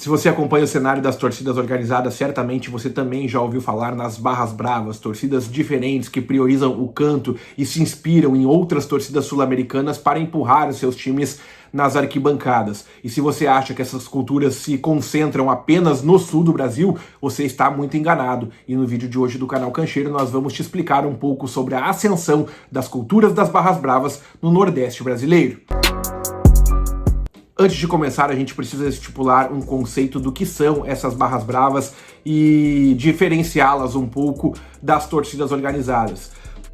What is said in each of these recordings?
Se você acompanha o cenário das torcidas organizadas, certamente você também já ouviu falar nas barras bravas, torcidas diferentes que priorizam o canto e se inspiram em outras torcidas sul-americanas para empurrar os seus times nas arquibancadas. E se você acha que essas culturas se concentram apenas no sul do Brasil, você está muito enganado. E no vídeo de hoje do canal Cancheiro nós vamos te explicar um pouco sobre a ascensão das culturas das barras bravas no Nordeste brasileiro. Antes de começar, a gente precisa estipular um conceito do que são essas barras bravas e diferenciá-las um pouco das torcidas organizadas.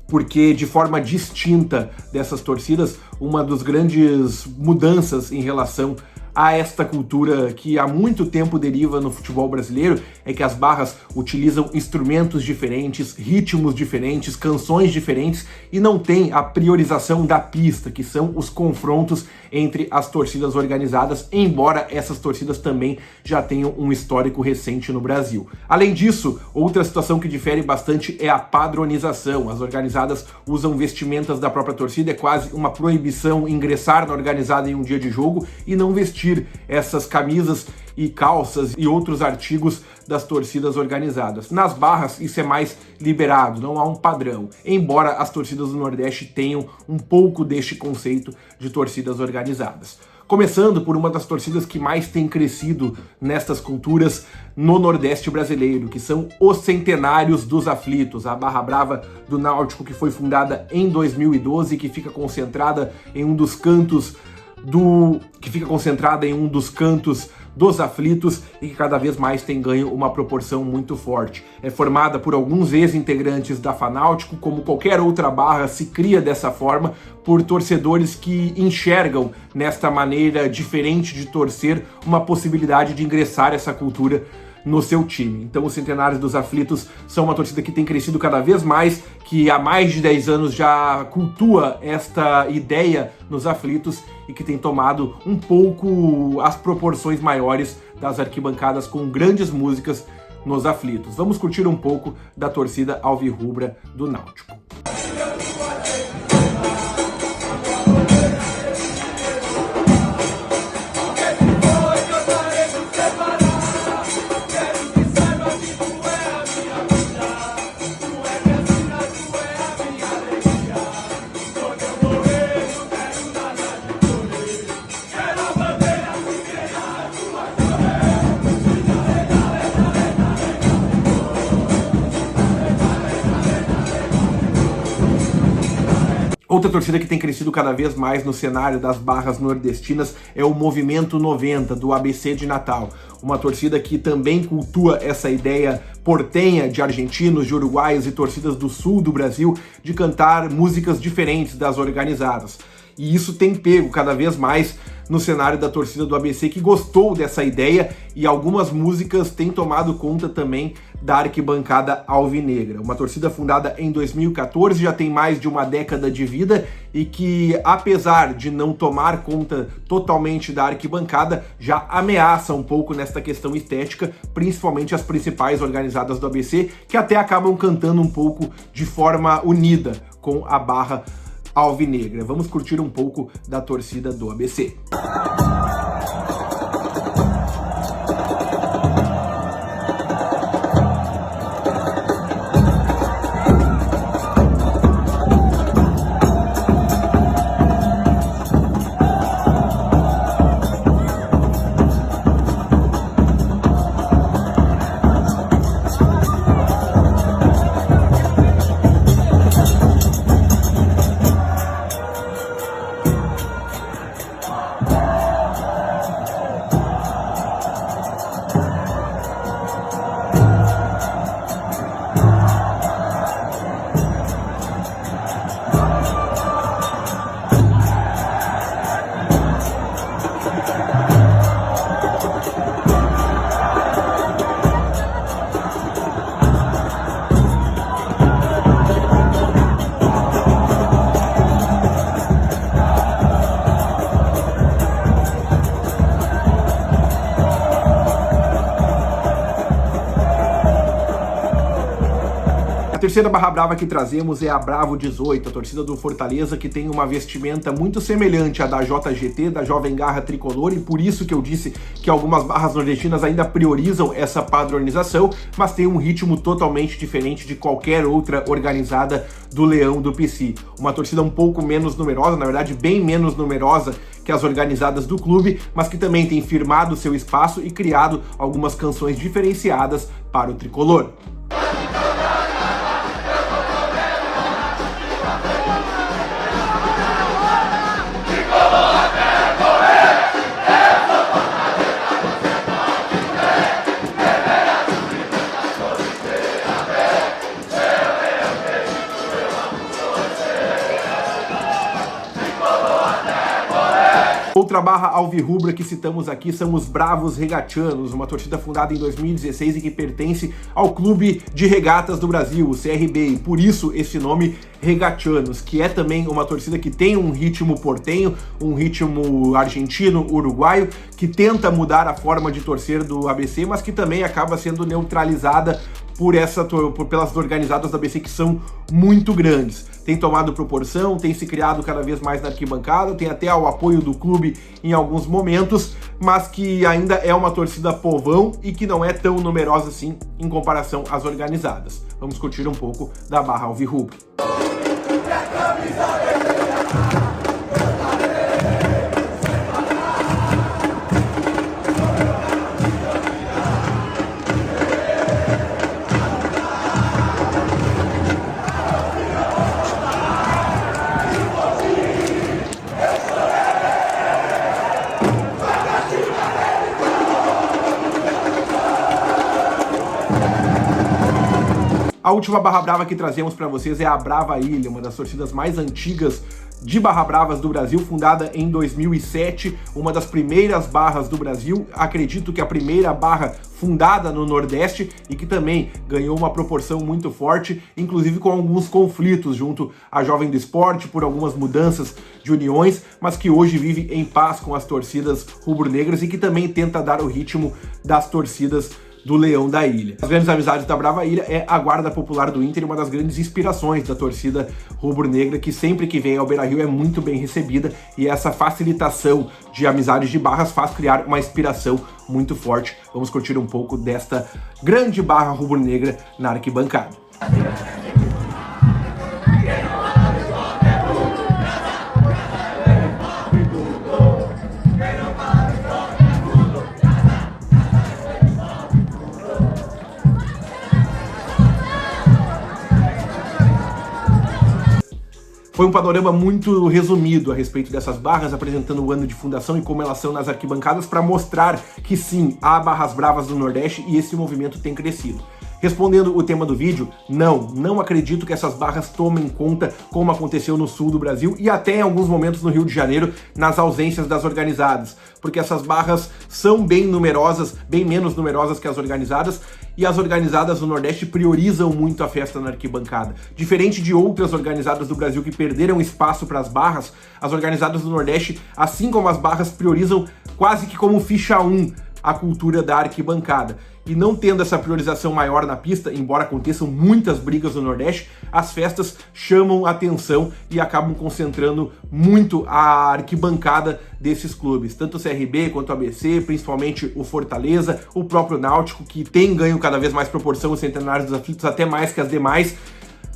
Porque, de forma distinta dessas torcidas, uma das grandes mudanças em relação a esta cultura que há muito tempo deriva no futebol brasileiro é que as barras utilizam instrumentos diferentes, ritmos diferentes, canções diferentes e não tem a priorização da pista, que são os confrontos entre as torcidas organizadas, embora essas torcidas também já tenham um histórico recente no Brasil. Além disso, outra situação que difere bastante é a padronização. As organizadas usam vestimentas da própria torcida, é quase uma proibição ingressar na organizada em um dia de jogo e não vestir essas camisas e calças e outros artigos das torcidas organizadas. Nas barras isso é mais liberado, não há um padrão, embora as torcidas do Nordeste tenham um pouco deste conceito de torcidas organizadas. Começando por uma das torcidas que mais tem crescido nestas culturas no Nordeste brasileiro, que são os Centenários dos Aflitos, a Barra Brava do Náutico, que foi fundada em 2012 e que fica concentrada em um dos cantos dos aflitos e que cada vez mais tem ganho uma proporção muito forte. É formada por alguns ex-integrantes da Fanáutico, como qualquer outra barra se cria dessa forma por torcedores que enxergam nesta maneira diferente de torcer uma possibilidade de ingressar essa cultura no seu time. Então os Centenários dos Aflitos são uma torcida que tem crescido cada vez mais, que há mais de 10 anos já cultua esta ideia nos aflitos e que tem tomado um pouco as proporções maiores das arquibancadas com grandes músicas nos aflitos. Vamos curtir um pouco da torcida alvirrubra do Náutico. Outra torcida que tem crescido cada vez mais no cenário das barras nordestinas é o Movimento 90, do ABC de Natal. Uma torcida que também cultua essa ideia portenha de argentinos, de uruguaios e torcidas do sul do Brasil de cantar músicas diferentes das organizadas. E isso tem pego cada vez mais no cenário da torcida do ABC, que gostou dessa ideia, e algumas músicas têm tomado conta também da arquibancada alvinegra. Uma torcida fundada em 2014, já tem mais de uma década de vida e que, apesar de não tomar conta totalmente da arquibancada, já ameaça um pouco nesta questão estética, principalmente as principais organizadas do ABC, que até acabam cantando um pouco de forma unida com a barra alvinegra. Vamos curtir um pouco da torcida do ABC. terceira barra brava que trazemos é a Bravo 18, a torcida do Fortaleza, que tem uma vestimenta muito semelhante à da JGT, da Jovem Garra Tricolor, e por isso que eu disse que algumas barras nordestinas ainda priorizam essa padronização, mas tem um ritmo totalmente diferente de qualquer outra organizada do Leão do PC. Uma torcida um pouco menos numerosa, na verdade bem menos numerosa que as organizadas do clube, mas que também tem firmado seu espaço e criado algumas canções diferenciadas para o tricolor. Outra barra alvirrubra que citamos aqui são os Bravos Regatianos, uma torcida fundada em 2016 e que pertence ao Clube de Regatas do Brasil, o CRB, e por isso esse nome Regatianos, que é também uma torcida que tem um ritmo portenho, um ritmo argentino, uruguaio, que tenta mudar a forma de torcer do ABC, mas que também acaba sendo neutralizada pelas organizadas da ABC, que são muito grandes. Tem tomado proporção, tem se criado cada vez mais na arquibancada, tem até o apoio do clube em alguns momentos, mas que ainda é uma torcida povão e que não é tão numerosa assim em comparação às organizadas. Vamos curtir um pouco da barra alvirrubra. A última barra brava que trazemos para vocês é a Brava Ilha, uma das torcidas mais antigas de barra bravas do Brasil, fundada em 2007, uma das primeiras barras do Brasil, acredito que a primeira barra fundada no Nordeste e que também ganhou uma proporção muito forte, inclusive com alguns conflitos junto à Jovem do Esporte por algumas mudanças de uniões, mas que hoje vive em paz com as torcidas rubro-negras e que também tenta dar o ritmo das torcidas do Leão da Ilha. As grandes amizades da Brava Ilha é a Guarda Popular do Inter, uma das grandes inspirações da torcida rubro-negra, que sempre que vem ao Beira-Rio é muito bem recebida, e essa facilitação de amizades de barras faz criar uma inspiração muito forte. Vamos curtir um pouco desta grande barra rubro-negra na arquibancada. Foi um panorama muito resumido a respeito dessas barras, apresentando o ano de fundação e como elas são nas arquibancadas, para mostrar que sim, há barras bravas do Nordeste e esse movimento tem crescido. Respondendo o tema do vídeo, não acredito que essas barras tomem conta como aconteceu no sul do Brasil e até em alguns momentos no Rio de Janeiro, nas ausências das organizadas, porque essas barras são bem numerosas, bem menos numerosas que as organizadas, e as organizadas do Nordeste priorizam muito a festa na arquibancada. Diferente de outras organizadas do Brasil que perderam espaço para as barras, as organizadas do Nordeste, assim como as barras, priorizam quase que como ficha 1 a cultura da arquibancada. E não tendo essa priorização maior na pista, embora aconteçam muitas brigas no Nordeste, as festas chamam a atenção e acabam concentrando muito a arquibancada desses clubes. Tanto o CRB quanto o ABC, principalmente o Fortaleza, o próprio Náutico, que tem ganho cada vez mais proporção, os Centenários dos Aflitos, até mais que as demais.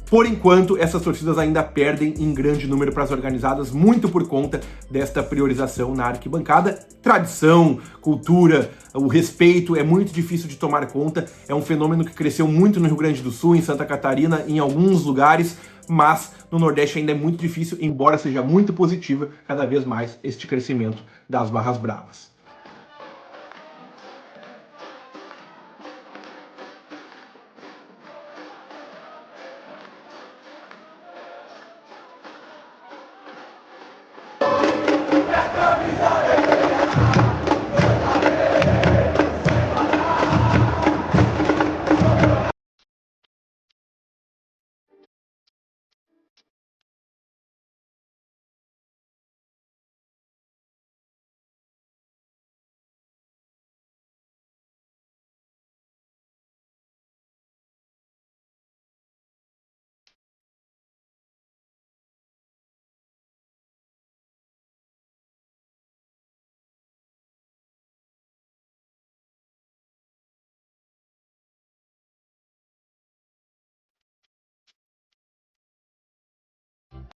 Por enquanto, essas torcidas ainda perdem em grande número para as organizadas, muito por conta desta priorização na arquibancada. Tradição, cultura, o respeito é muito difícil de tomar conta, é um fenômeno que cresceu muito no Rio Grande do Sul, em Santa Catarina, em alguns lugares, mas no Nordeste ainda é muito difícil, embora seja muito positiva cada vez mais este crescimento das barras bravas.